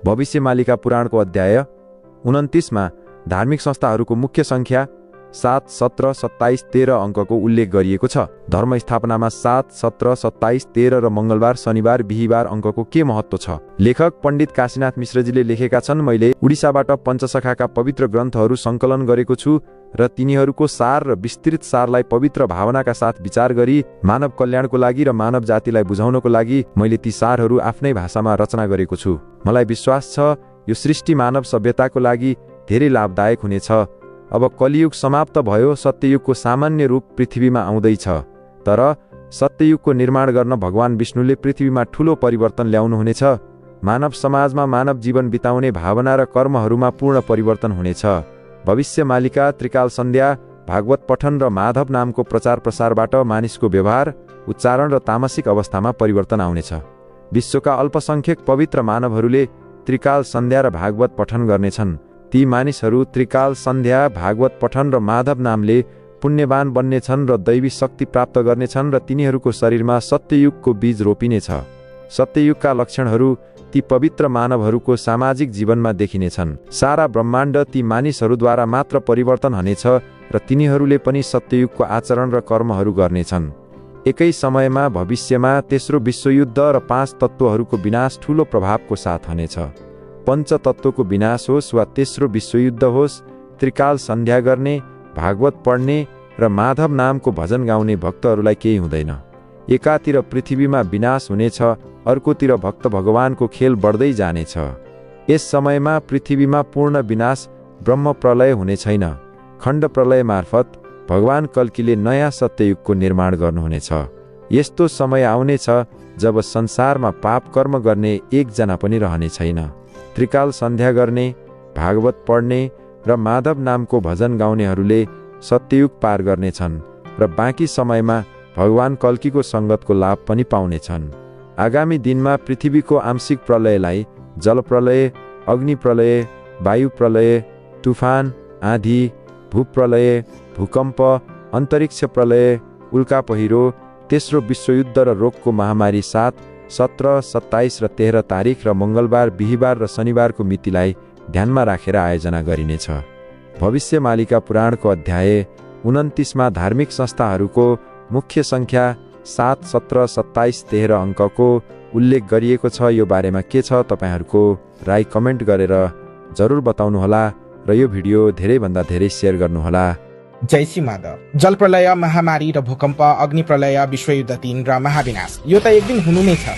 भविष्यमालिका पुराणको अध्याय 29 मा धार्मिक संस्थाहरूको मुख्य संख्या 7, 17, 27, 13 अङ्कको उल्लेख गरिएको छ। धर्म स्थापनामा 7, 17, 27, 13 र मङ्गलबार, शनिबार, बिहीबार अङ्कको के महत्त्व छ? लेखक पण्डित काशीनाथ मिश्रजीले लेखेका छन्, मैले उडिसाबाट पञ्चसखाका पवित्र ग्रन्थहरू सङ्कलन गरेको छु र तिनीहरूको सार र विस्तृत सारलाई पवित्र भावनाका साथ विचार गरी मानव कल्याणको लागि र मानव जातिलाई बुझाउनको लागि मैले ती सारहरू आफ्नै भाषामा रचना गरेको छु। मलाई विश्वास छ यो सृष्टि मानव सभ्यताको लागि धेरै लाभदायक हुनेछ। अब कलियुग समाप्त भयो, सत्ययुगको सामान्य रूप पृथ्वीमा आउँदैछ। तर सत्ययुगको निर्माण गर्न भगवान विष्णुले पृथ्वीमा ठूलो परिवर्तन ल्याउनुहुनेछ। मानव समाजमा मानव जीवन बिताउने भावना र कर्महरूमा पूर्ण परिवर्तन हुनेछ। भविष्यमालिका, त्रिकाल सन्ध्या, भागवत पठन र माधव नामको प्रचार प्रसारबाट मानिसको व्यवहार, उच्चारण र तामसिक अवस्थामा परिवर्तन आउनेछ। विश्वका अल्पसंख्यक पवित्र मानवहरूले त्रिकाल सन्ध्या र भागवत पठन गर्नेछन्। ती मानिसहरू त्रिकाल सन्ध्या, भागवत पठन र माधव नामले पुण्यवान बन्नेछन् र दैवी शक्ति प्राप्त गर्नेछन् र तिनीहरूको शरीरमा सत्ययुगको बीज रोपिनेछ। सत्ययुगका लक्षणहरू ती पवित्र मानवहरूको सामाजिक जीवनमा देखिनेछन्। सारा ब्रह्माण्ड ती मानिसहरूद्वारा मात्र परिवर्तन हुनेछ र तिनीहरूले पनि सत्ययुगको आचरण र कर्महरू गर्नेछन्। एकै समयमा भविष्यमा तेस्रो विश्वयुद्ध र 5 तत्त्वहरूको विनाश ठूलो प्रभावको साथ हुनेछ। पञ्चतत्त्वको विनाश होस् वा तेस्रो विश्वयुद्ध होस्, त्रिकाल सन्ध्या गर्ने, भागवत पढ्ने र माधव नामको भजन गाउने भक्तहरूलाई केही हुँदैन। एकातिर पृथ्वीमा विनाश हुनेछ, अर्कोतिर भक्त भगवानको खेल बढ्दै जानेछ। यस समयमा पृथ्वीमा पूर्ण विनाश ब्रह्म प्रलय हुने छैन। खण्ड प्रलय मार्फत भगवान कल्कीले नयाँ सत्ययुगको निर्माण गर्नुहुनेछ। यस्तो समय आउनेछ जब संसारमा पाप कर्म गर्ने एकजना पनि रहने छैन। त्रिकाल सन्ध्या गर्ने, भागवत पढ्ने र माधव नामको भजन गाउनेहरूले सत्ययुग पार गर्नेछन् र बाँकी समयमा भगवान कल्कीको सङ्गतको लाभ पनि पाउनेछन्। आगामी दिनमा पृथ्वीको आंशिक प्रलयलाई जलप्रलय, अग्निप्रलय, वायु प्रलय, तुफान, आँधी, भूप्रलय, भूकम्प, अन्तरिक्ष प्रलय, उल्का पहिरो, तेस्रो विश्वयुद्ध र रोगको महामारी 7, 17, 27 र 13 तारिख र मङ्गलबार, बिहीबार र शनिबारको मितिलाई ध्यानमा राखेर आयोजना गरिनेछ। भविष्यमालिका पुराणको अध्याय 29 मा धार्मिक संस्थाहरूको मुख्य संख्या 7, 17, 27, 13 अङ्कको उल्लेख गरिएको छ। यो बारेमा के छ तपाईहरूको राय कमेन्ट गरेर जरुर बताउनुहोला र यो भिडियो धेरैभन्दा धेरै सेयर गर्नुहोला। जय श्री माधव। जलप्रलय, महामारी र भूकम्प, अग्निप्रलय, विश्वयुद्ध 3 र महाविनाश यो त एक दिन हुनु नै छ।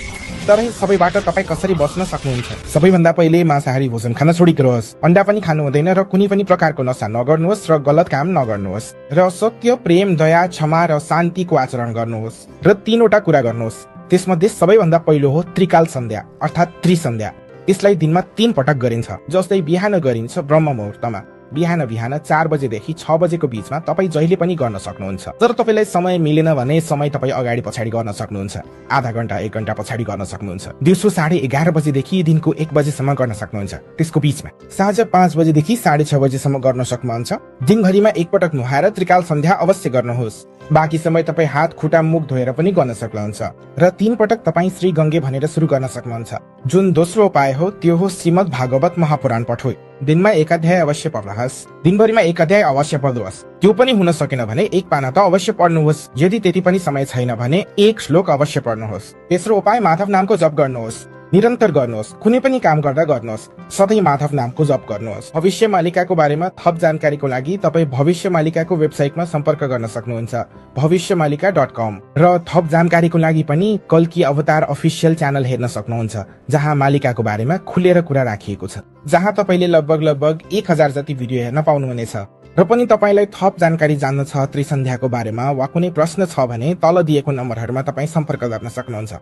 तर सबैबाट तपाईँ कसरी बस्न सक्नुहुन्छ? सबैभन्दा पहिले मांसाहारी भोजन खान छोडिदिनुहोस्। अन्डा पनि खानु हुँदैन र कुनै पनि प्रकारको नशा नगर्नुहोस् र गलत काम नगर्नुहोस् र सत्य, प्रेम, दया, क्षमा र शान्तिको आचरण गर्नुहोस् र 3वटा कुरा गर्नुहोस्। त्यसमध्ये सबैभन्दा पहिलो हो त्रिकाल सन्ध्या अर्थात् त्रिसन्ध्या। यसलाई दिनमा 3 पटक गरिन्छ। जस्तै बिहान गरिन्छ ब्रह्म मुहुर्तमा, बिहान 4 बजेदेखि 6 बजेको बीचमा तपाईँ जहिले पनि गर्न सक्नुहुन्छ। तर तपाईँलाई समय मिलेन भने समय तपाईँ अगाडि पछाडि गर्न सक्नुहुन्छ। आधा घण्टा 1 घण्टा पछाडि गर्न सक्नुहुन्छ। दिउँसो 11:30 बजेदेखि दिनको 1 बजेसम्म गर्न सक्नुहुन्छ। त्यसको बीचमा साँझ 5 बजेदेखि 6:30 बजेसम्म गर्न सक्नुहुन्छ। दिनभरिमा 1 पटक नुहाएर त्रिकाल सन्ध्या अवश्य गर्नुहोस्। बाँकी समय तपाईँ हात, खुट्टा, मुख धोएर पनि गर्न सक्नुहुन्छ र 3 पटक तपाईँ श्री गङ्गे भनेर सुरु गर्न सक्नुहुन्छ। जुन दोस्रो उपाय हो त्यो हो श्रीमद् भागवत महापुराण पठोइ। दिनमा 1 अध्याय अवश्य पढ्नुहोस्। दिनभरिमा 1 अध्याय अवश्य पढ्नुहोस्। त्यो पनि हुन सकेन भने 1 पाना त अवश्य पढ्नुहोस्। यदि त्यति पनि समय छैन भने 1 श्लोक अवश्य पढ्नुहोस्। तेस्रो उपाय माधव नामको जप गर्नुहोस्। निरन्तर गर्नुहोस्। कुनै पनि काम गर्दा गर्नुहोस्। सधैँ माधव नामको जप गर्नुहोस्। भविष्यमालिकाको बारेमा थप जानकारीको लागि तपाईँ भविष्यमालिकाको वेबसाइटमा सम्पर्क गर्न सक्नुहुन्छ, भविष्यमालिका.com। र थप जानकारीको लागि पनि कल्की अवतार अफिसियल च्यानल हेर्न सक्नुहुन्छ, जहाँ मालिकाको बारेमा खुलेर कुरा राखिएको छ, जहाँ तपाईँले लगभग 1000 जति भिडियो हेर्न पाउनुहुनेछ। र पनि तपाईँलाई थप जानकारी जान्न छ त्रिसन्ध्याको बारेमा वा कुनै प्रश्न छ भने तल दिएको नम्बरहरूमा तपाईँ सम्पर्क गर्न सक्नुहुन्छ।